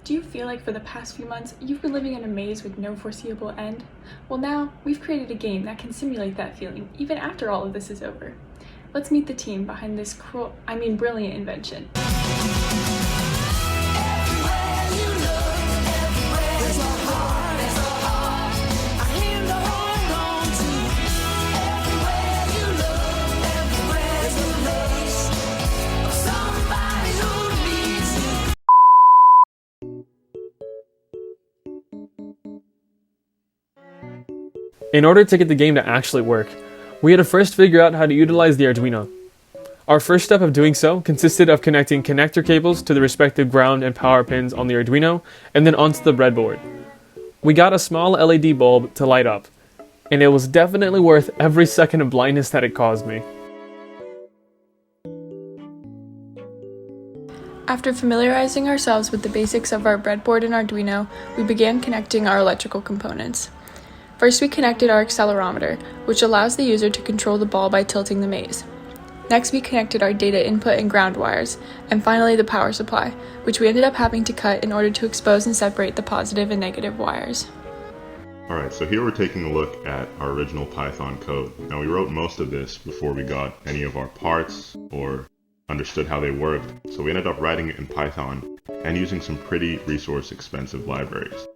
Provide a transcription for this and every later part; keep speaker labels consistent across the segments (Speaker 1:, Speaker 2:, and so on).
Speaker 1: Do you feel like for the past few months you've been living in a maze with no foreseeable end? Well, now we've created a game that can simulate that feeling even after all of this is over. Let's meet the team behind this brilliant invention.
Speaker 2: In order to get the game to actually work, we had to first figure out how to utilize the Arduino. Our first step of doing so consisted of connecting connector cables to the respective ground and power pins on the Arduino and then onto the breadboard. We got a small LED bulb to light up, and it was definitely worth every second of blindness that it caused me.
Speaker 1: After familiarizing ourselves with the basics of our breadboard and Arduino, we began connecting our electrical components. First, we connected our accelerometer, which allows the user to control the ball by tilting the maze. Next, we connected our data input and ground wires, and finally the power supply, which we ended up having to cut in order to expose and separate the positive and negative wires.
Speaker 3: Alright, so here we're taking a look at our original Python code. Now we wrote most of this before we got any of our parts or understood how they worked, so we ended up writing it in Python and using some pretty resource expensive libraries.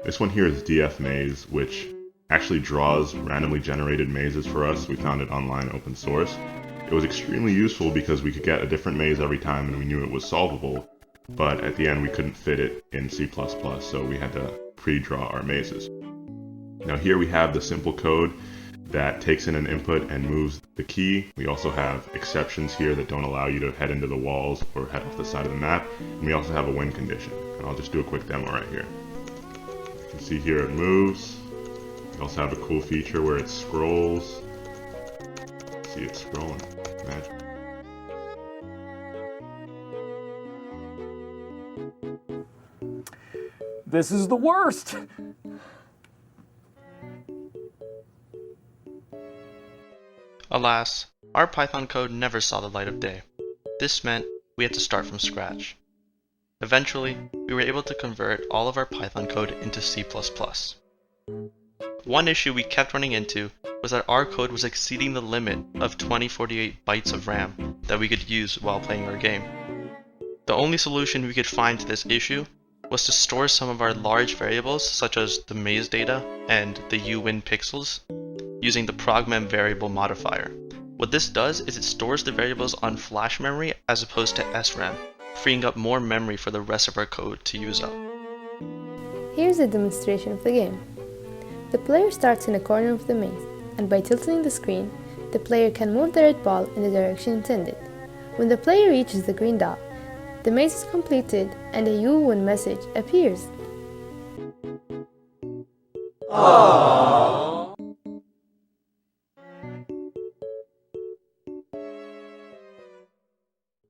Speaker 3: This one here is dfmaze, which actually draws randomly generated mazes for us. We found it online open source. It was extremely useful because we could get a different maze every time and we knew it was solvable, but at the end we couldn't fit it in C++, so we had to pre-draw our mazes. Now here we have the simple code that takes in an input and moves the key. We also have exceptions here that don't allow you to head into the walls or head off the side of the map, and we also have a win condition. And I'll just do a quick demo right here. You can see here it moves. We also have a cool feature where it scrolls. See, it's scrolling. Magic.
Speaker 2: This is the worst!
Speaker 4: Alas, our Python code never saw the light of day. This meant we had to start from scratch. Eventually, we were able to convert all of our Python code into C++. One issue we kept running into was that our code was exceeding the limit of 2048 bytes of RAM that we could use while playing our game. The only solution we could find to this issue was to store some of our large variables such as the maze data and the uwin pixels using the progmem variable modifier. What this does is it stores the variables on flash memory as opposed to SRAM, freeing up more memory for the rest of our code to use up.
Speaker 5: Here's a demonstration of the game. The player starts in a corner of the maze, and by tilting the screen, the player can move the red ball in the direction intended. When the player reaches the green dot, the maze is completed and a you win message appears. Aww.